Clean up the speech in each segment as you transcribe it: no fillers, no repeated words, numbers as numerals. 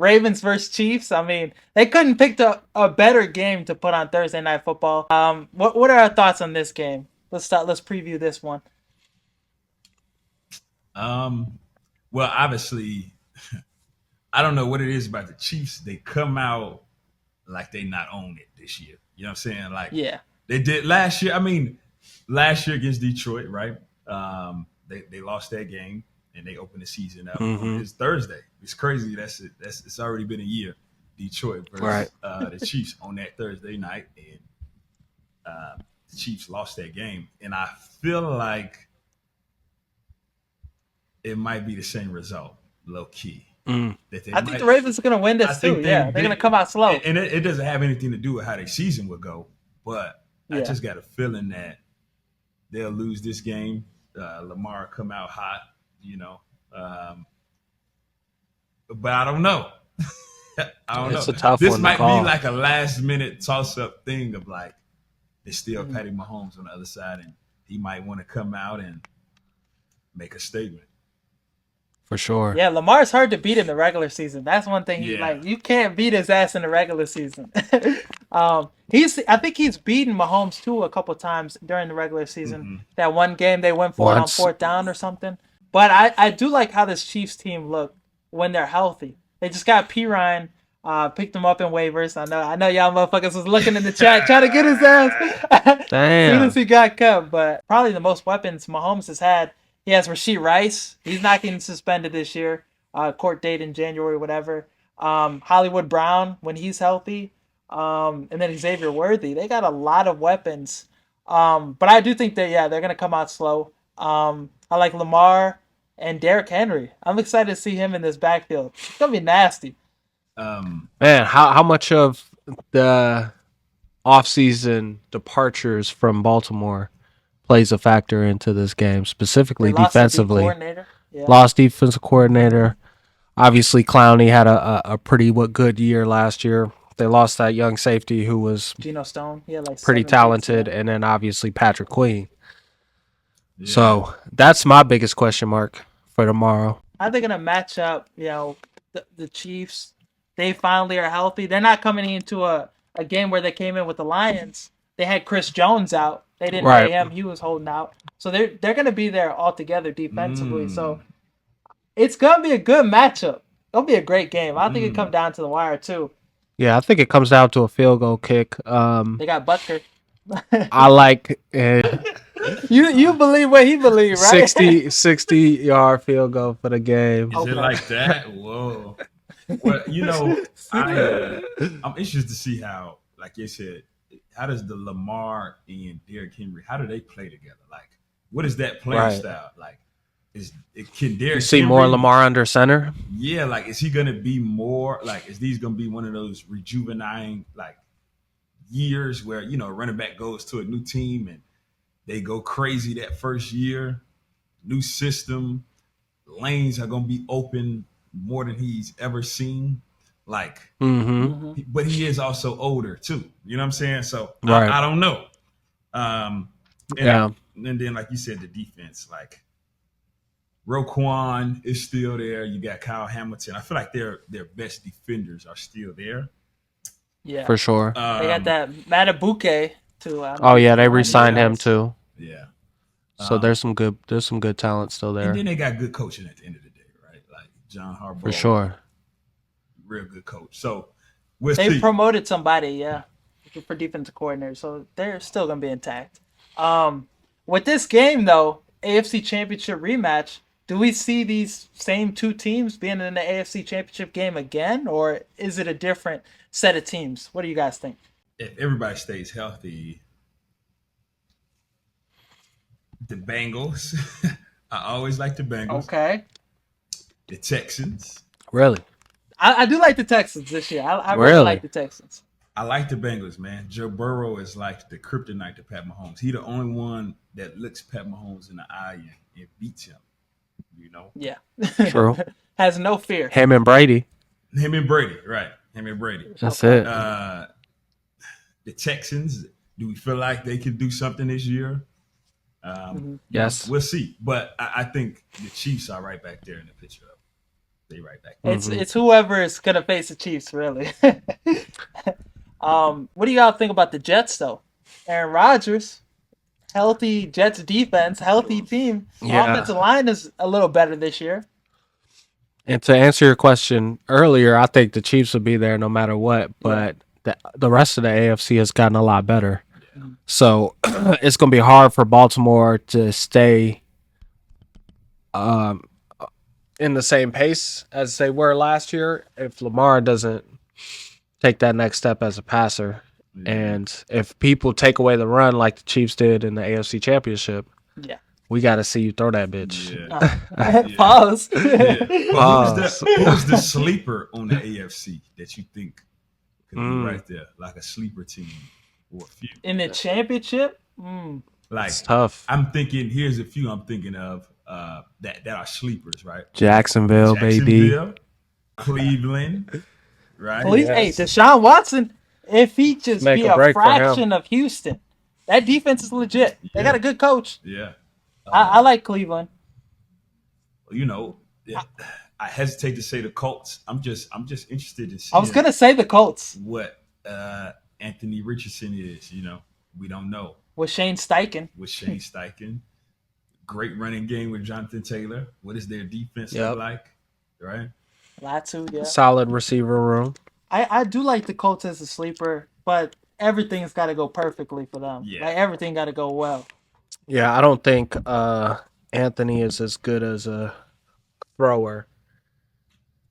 Ravens versus Chiefs. I mean, they couldn't pick a better game to put on Thursday Night Football. What are our thoughts on this game? Let's preview this one. Well, obviously, I don't know what it is about the Chiefs. They come out like they not own it this year. You know what I'm saying? Like Yeah. they did last year. I mean, last year against Detroit, right? They lost that game and they opened the season up on Mm-hmm. this Thursday. It's crazy. That's it. It's already been a year. Detroit Right. versus the Chiefs on that Thursday night, and the Chiefs lost that game. And I feel like it might be the same result, low key. Mm. That they I think might. the Ravens are gonna win I this too. think Yeah, they're gonna come out slow. and it doesn't have anything to do with how their season will go. But I Yeah. just got a feeling that they'll lose this game. Lamar come out hot, you know. But I don't know. I don't It's know. a tough This one to might be call. like a last minute toss up thing of like it's still Patty Mahomes on the other side, and he might want to come out and make a statement. For sure. Yeah, Lamar's hard to beat in the regular season. That's one thing Yeah. you can't beat his ass in the regular season. I think he's beaten Mahomes too a couple times during the regular season. Mm-hmm. That one game they went for it on Once. fourth down or something. But I do like how this Chiefs team look when they're healthy. They just got P Ryan, picked him up in waivers. I know y'all motherfuckers was looking in the chat trying to get his ass as soon Damn. as he got cut. But probably the most weapons Mahomes has had. He has Rashee Rice. He's not getting suspended this year. Court date in January, whatever. Hollywood Brown when he's healthy. And then Xavier Worthy. They got a lot of weapons. But I do think that they're gonna come out slow. I like Lamar and Derrick Henry. I'm excited to see him in this backfield. It's gonna be nasty. Man, how much of the offseason departures from Baltimore plays a factor into this game, They specifically lost their D defensively? coordinator. Yeah. Lost defensive coordinator. Obviously, Clowney had a pretty good year last year. They lost that young safety who was Geno Stone. He had like pretty 7 picks, talented, yeah. and then obviously Patrick Queen. Yeah. So that's my biggest question mark for tomorrow. Are they gonna match up? The Chiefs. They finally are healthy. They're not coming into a game where they came in with the Lions. They had Chris Jones out. They didn't Right. pay him. He was holding out. So they're gonna be there all together defensively. So it's gonna be a good matchup. It'll be a great game. I think it come down to the wire too. Yeah, I think it comes down to a field goal kick. They got Butker. I like You believe what he believes, right? 60-yard field goal for the game. Is it like that? Whoa. Well, I'm interested to see how, like you said, how does the Lamar and Derrick Henry, how do they play together? Like, what is that playing Right. style? Like, can Derrick You see Henry, more Lamar under center? Yeah, like, is he gonna be more like? Is these gonna be one of those rejuvenating like years where running back goes to a new team and they go crazy that first year, new system, lanes are gonna be open more than he's ever seen. Like, Mm-hmm. but he is also older too. You know what I'm saying? So Right. I don't know. Yeah. And then, like you said, the defense, like Roquan is still there. You got Kyle Hamilton. I feel like their best defenders are still there. Yeah, For sure. they got that Matabuke too. Oh yeah, they re-signed him too. Yeah. So there's some good talent still there. And then they got good coaching at the end of the day, right? Like John Harbaugh. For sure. Real good coach. So we'll They see. promoted somebody, for defensive coordinator, so they're still gonna be intact. With this game though, AFC Championship rematch, do we see these same two teams being in the AFC Championship game again, or is it a different set of teams? What do you guys think? If everybody stays healthy, the Bengals. I always like the Bengals. Okay, The Texans. Really? I do like the Texans this year. I really Really? like the Texans. I like the Bengals, man. Joe Burrow is like the kryptonite to Pat Mahomes. He the only one that looks Pat Mahomes in the eye and beats him. Yeah, True. has no fear. Him and Brady. Him and Brady, right? Him and Brady. That's it. The Texans. Do we feel like they can do something this year? Yes. We'll see. But I think the Chiefs are right back there in the picture. They right back. It's whoever is gonna face the Chiefs, really. What do y'all think about the Jets though? Aaron Rodgers, healthy Jets defense, healthy team. Yeah. Offensive line is a little better this year. And to answer your question earlier, I think the Chiefs will be there no matter what, but the rest of the AFC has gotten a lot better. Yeah. So it's going to be hard for Baltimore to stay in the same pace as they were last year if Lamar doesn't take that next step as a passer. Yeah. And if people take away the run like the Chiefs did in the AFC Championship, Yeah. we got to see you throw that bitch. Yeah. Pause. Yeah. Pause. Who's the sleeper on the AFC that you think could be right there, like a sleeper team or a few? In the championship? Like, It's tough. I'm thinking, here's a few I'm thinking of that are sleepers, right? Jacksonville, baby. Cleveland, right? Please, hey, Deshaun Watson, if he just Make be a a break for him. fraction of Houston, that defense is legit. They got a good coach. Yeah. I like Cleveland. You know, I hesitate to say the Colts. I'm just interested in seeing I was gonna say the Colts what Anthony Richardson is. You know, we don't know. with Shane Steichen. With Shane Steichen, great running game with Jonathan Taylor. What is their defense Yep. look like? Right. Latu, yeah. Solid receiver room. I do like the Colts as a sleeper, but everything's got to go perfectly for them. Yeah. Like everything got to go well. Yeah, I don't think Anthony is as good as a thrower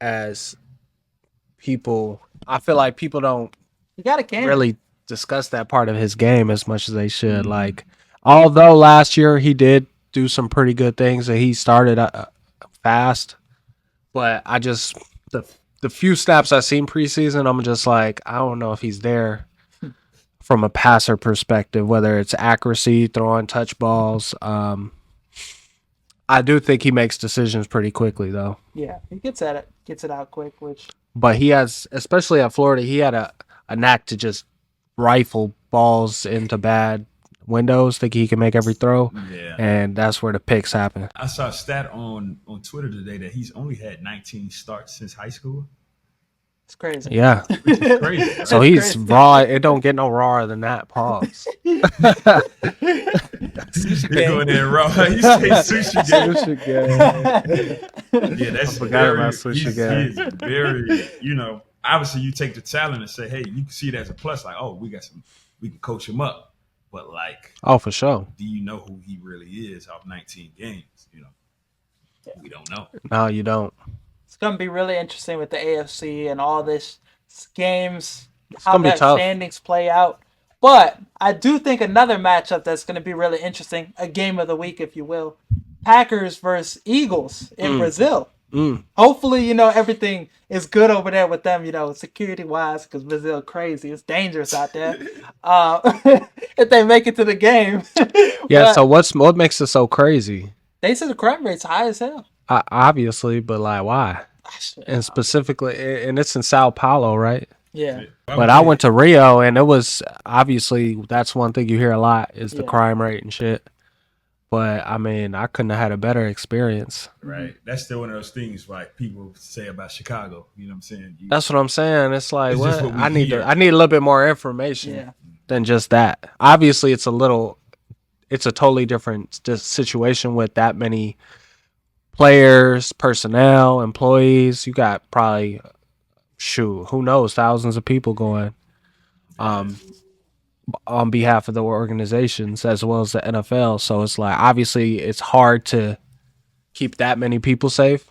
as people. I feel like people don't You got to can. really discuss that part of his game as much as they should. Like, although last year he did do some pretty good things, and he started fast, but I just the few snaps I've seen preseason, I'm just like, I don't know if he's there from a passer perspective, whether it's accuracy, throwing touch balls. I do think he makes decisions pretty quickly, though. Yeah, he gets at it, gets it out quick, which But he has, especially at Florida, he had a knack to just rifle balls into bad windows, think he can make every throw. Yeah. And that's where the picks happen. I saw a stat on Twitter today that he's only had 19 starts since high school. it's crazy. Yeah. Which is crazy. Right? So he's crazy. raw. It don't get no rawer than that. Pause. You're going there raw. You say sushi game. Yeah, that's forgot very, about sushi he's, game. he is very, you know, obviously you take the talent and say, hey, you can see it as a plus, like, oh, we can coach him up. But like, Oh, for sure. do you know who he really is off 19 games? You know, we don't know. No, you don't. It's gonna be really interesting with the AFC and all this games, how gonna be that tough. standings play out. But I do think another matchup that's gonna be really interesting, a game of the week, if you will, Packers versus Eagles in Brazil. Hopefully, you know, everything is good over there with them, you know, security wise, because Brazil crazy. It's dangerous out there. If they make it to the game. Yeah. But So what makes it so crazy? they said the crime rate's high as hell. Obviously, but like, why? And specifically, and it's in Sao Paulo, right? Yeah. But I went to Rio, and it was obviously that's one thing you hear a lot is the Yeah. crime rate and shit. But I mean, I couldn't have had a better experience. Right. That's still one of those things like people say about Chicago. You know what I'm saying? That's what I'm saying. It's like, It's just what? what we I need hear. I need a little bit more information Yeah. than just that. Obviously, it's a totally different just situation with that many players, personnel, employees. You got probably who knows, thousands of people going on behalf of the organizations as well as the NFL. So it's like obviously it's hard to keep that many people safe.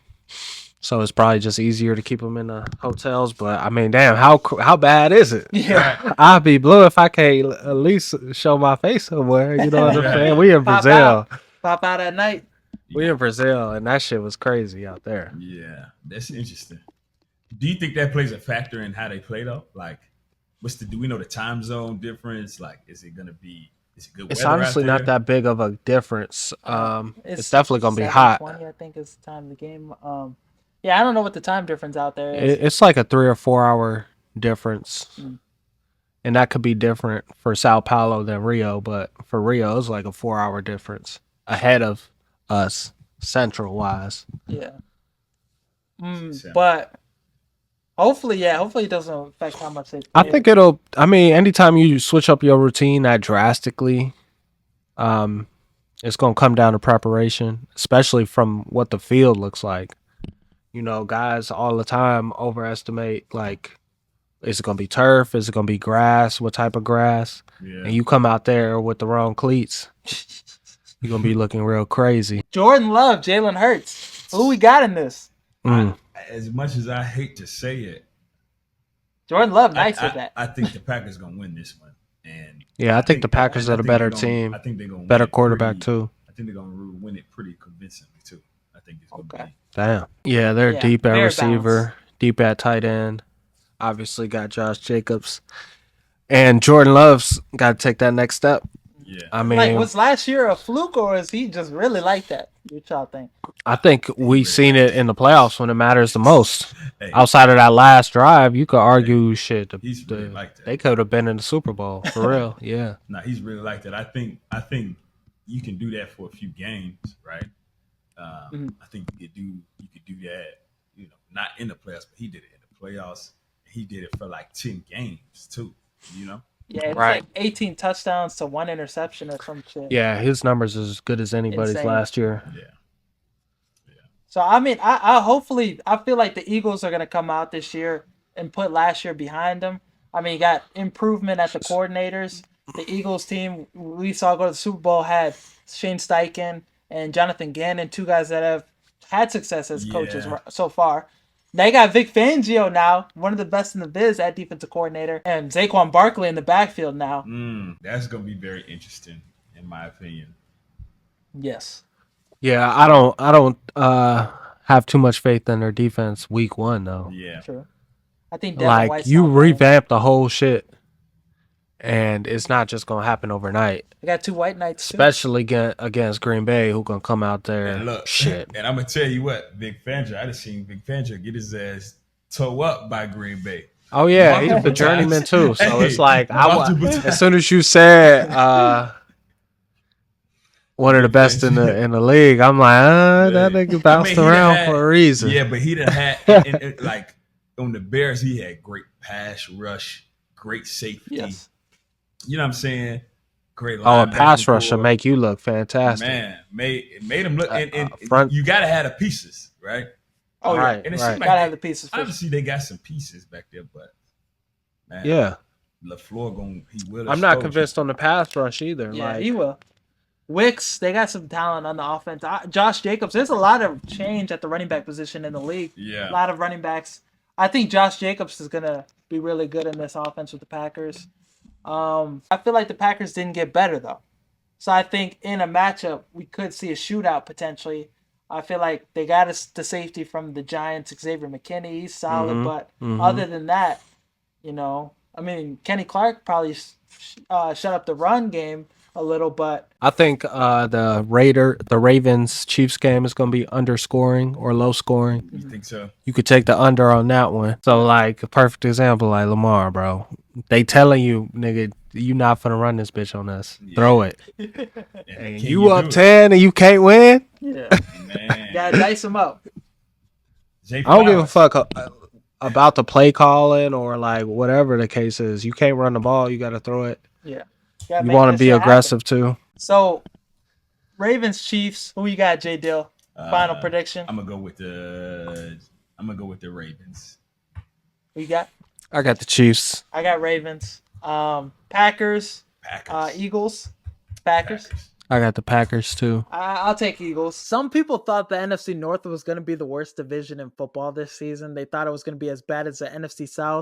So it's probably just easier to keep them in the hotels. But I mean, damn, how bad is it? Yeah. I'd be blue if I can't at least show my face somewhere. You know what I'm saying? We in Pop Brazil. out. Pop out at night. We in Brazil, and that shit was crazy out there. Yeah, that's interesting. Do you think that plays a factor in how they play though? Like, do we know the time zone difference? Like, is it good weather It's honestly out not there? that big of a difference. It's definitely gonna be hot. 7:20, I think is the time of the game. Yeah, I don't know what the time difference out there is. It's like a 3 or 4 hour difference. And that could be different for Sao Paulo than Rio, but for Rio, it's like a 4 hour difference ahead of us, central wise. Yeah. But hopefully it doesn't affect how much they play. I think it'll. I mean, anytime you switch up your routine that drastically, it's gonna come down to preparation, especially from what the field looks like. You know, guys all the time overestimate like, is it gonna be turf? Is it gonna be grass? What type of grass? Yeah. And you come out there with the wrong cleats, you're gonna be looking real crazy. Jordan Love, Jalen Hurts. Who we got in this? As much as I hate to say it, Jordan Love, nice at that. I think the Packers gonna win this one. And yeah, I think the Packers are the better team. I think they're gonna better quarterback too. I think they're gonna win it pretty convincingly too. I think it's gonna be. Damn. Yeah, they're deep at receiver, balanced. deep at tight end. Obviously got Josh Jacobs. And Jordan Love's got to take that next step. Yeah. I mean, like, was last year a fluke or is he just really like that? What y'all think? I think we seen it in the playoffs when it matters the most. Outside of that last drive, you could argue he's really like that. They could have been in the Super Bowl for real. Yeah. No, he's really like that. I think you can do that for a few games, right? I think you could do that, you know, not in the playoffs, but he did it in the playoffs. He did it for like 10 games too, you know? Yeah, it's like 18 touchdowns to 1 interception or some shit. Yeah, his numbers is as good as anybody's last year. Yeah. So I mean, I feel like the Eagles are gonna come out this year and put last year behind them. I mean, you got improvement at the coordinators. The Eagles team we saw go to the Super Bowl had Shane Steichen and Jonathan Gannon, 2 guys that have had success as coaches so far. They got Vic Fangio now, one of the best in the biz at defensive coordinator, and Saquon Barkley in the backfield now. That's gonna be very interesting, in my opinion. Yes. Yeah, I don't have too much faith in their defense week 1 though. Yeah. True. I think like you revamp the whole shit, and it's not just gonna happen overnight. They got 2 white knights, especially against Green Bay, who gonna come out there. And look, shit. And I'm gonna tell you what, Vic Fangio. I just seen Vic Fangio get his ass toe up by Green Bay. Oh yeah, he's a journeyman too. So it's like as soon as you said one of the best in the league, I'm like, that nigga bounced around for a reason. Yeah, but he done had like on the Bears, he had great pass rush, great safety. Yes. You know what I'm saying? Great. A pass rush will make you look fantastic. Man, made him look. And front. You gotta have the pieces, right? Oh right, yeah, and it seemed like gotta have the pieces. Obviously, they got some pieces back there, but man, yeah, LaFleur he will. I'm not convinced on the pass rush either. Yeah, like, he will. Wicks, they got some talent on the offense. Josh Jacobs, there's a lot of change at the running back position in the league. Yeah, a lot of running backs. I think Josh Jacobs is gonna be really good in this offense with the Packers. I feel like the Packers didn't get better though, so I think in a matchup we could see a shootout potentially. I feel like they got the safety from the Giants, Xavier McKinney. He's solid, but other than that, you know, I mean, Kenny Clark probably shut up the run game a little, but I think the Ravens Chiefs game is going to be underscoring or low scoring. You think so? You could take the under on that one. So like a perfect example, like Lamar, bro. They telling you, nigga, you not finna run this bitch on us. Yeah. Throw it. And you up 10 and you can't win? Yeah. Man. Gotta dice them up. I don't give a fuck about the play calling or like whatever the case is. You can't run the ball. You got to throw it. Yeah. You want to be aggressive too. So, Ravens Chiefs. Who you got, J Dill? Final prediction. I'm gonna go with the Ravens. Who you got? I got the Chiefs. I got Ravens. Packers. Eagles. Packers. I got the Packers too. I'll take Eagles. Some people thought the NFC North was going to be the worst division in football this season. They thought it was going to be as bad as the NFC South.